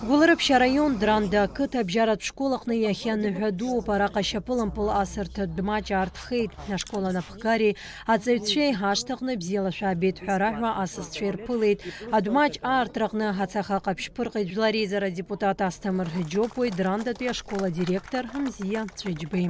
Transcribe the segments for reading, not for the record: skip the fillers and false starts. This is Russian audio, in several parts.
Гуларыпшьа район Дранда қыт абжьаратә школаҟны иахьаныҳәадууп араҟа шьапылампыл асырҭа Дмаҷ аартхеит. Ашкол анапхгари аҵаҩцәеи ҳашҭаҟны бзиала шәаабеит ҳәа раҳәа асасцәа ирԥылеит. Адмаҷ аартраҟны ҳацаха ҟаԥшьԥырҟеит жәлар реизара депутат Асҭамыр Џьопуи, Драндатәи ашкол адиректор Ҳамзиа Цәыџьбеи.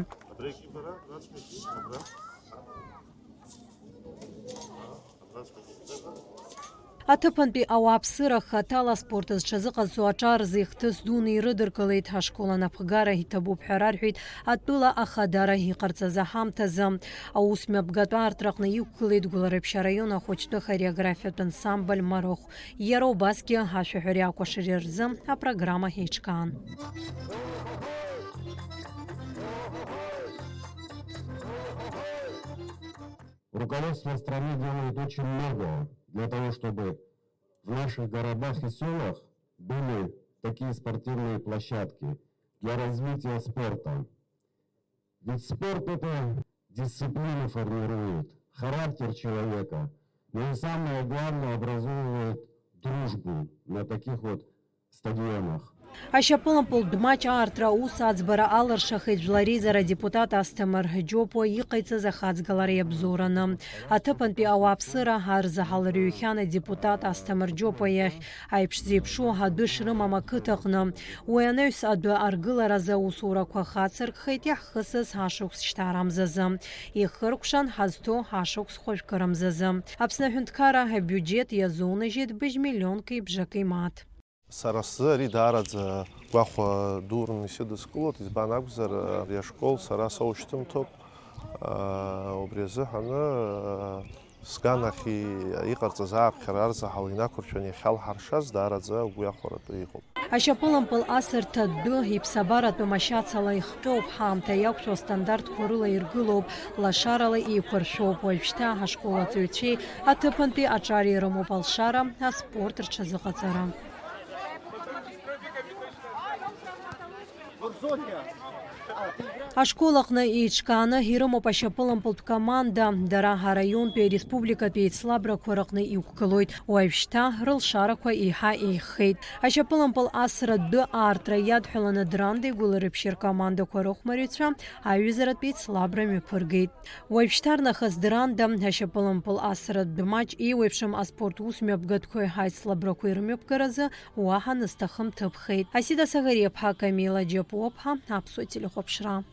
Аҭыԥантәи ауааԥсыра хаҭала спорт зҽазыҟазҵо аҿар ихҭыс дуны ирыдыркылеит. Ашкол анапхгара иҭабуп ҳәа рарҳәеит атәыла ахадара иҟарҵаз аҳамҭазы. Аусмҩаԥгатә аартраҟны иқәгылеит Гәларыԥшьа араион ахәыҷтәы хореографиатә ансамбль Марыхә. Иара убасгьы ашәаҳәареи акәашареи рзы апрограмма еиҿкаан. Руководство страны делает очень много для того, чтобы в наших городах и селах были такие спортивные площадки для развития спорта. Ведь спорт — это дисциплину формирует, характер человека, но и самое главное — образовывает дружбу на таких вот стадионах. Ашьапылампыл Дмаҷ аартра ус аӡбара алыршахеит жәлар реизара депутат Асҭамыр Џьопуа иҟаиҵаз ахаҵгылара иабзоураны. Аҭыԥантәи ауааԥсыра арзаҳалырҩхьан адепутат Асҭамыр Џьопуа иахь аиԥш зеиԥшу адәы шрымам ақыҭаҟны. Уи анаҩс адәы аргыларазы аусурақәа хацыркхеит иаҳхысыз ҳашықәс шьҭаарамзазы. Ихыркәшан ҳазҭо ҳашықәс хәажәкырамзазы. Аԥсны Аҳәынҭқарра абиуџьет иазунажьит быжь-миллионки бжаки мат. Сара сзы ари даараӡа гәахәа дуурны исыдыскылоит, избан акәзар ари ашкол сара соушьҭымҭоуп. Убри азыҳәаны сганахь иҟарҵаз ааԥхьара арзаҳал инақәыршәан иахьалҳаршаз даараӡа гәҩахәаратәы иҟоуп. Ашьапылампыл асырҭа адәы иԥсабаратәы машьацала ихҟьоуп, ҳаамҭа иақәшәо астандартқәа рыла иргылоуп, лашарала еиқәыршәоуп. Уажәшьҭа ҳашкол аҵаҩцәеи аҭыԥантәи аҿар ирымоуп алшара аспорт рҽазыҟаҵара. Ашкол аҟны еиҿкааны ирымоуп ашьапылампылтә команда. Дара араионтәи ареспубликатәи еицлабрақәа рҟны иқәгылоит. Уажәшьҭа рылшарақәа еиҳа еиӷьхеит. Ашьапылампыл асра адәы аартра иадҳәаланы Драндеи Гәларыԥшьи ркомандақәа рыхәмарҩцәа аҩызаратәи еицлабра мҩаԥыргеит. Уажәшьҭа рнахыс Дранда ашьапылампыл асра Дмаҷ еиуеиԥшым аспорт усмҩаԥгатәқәеи аицлабрақәеи рымҩаԥгаразы уаҳа назҭахым ҭыԥхеит. Асида Сагариаԥҳа, Камила Џьапуаԥҳа, Аԥсуа телехәаԥшра.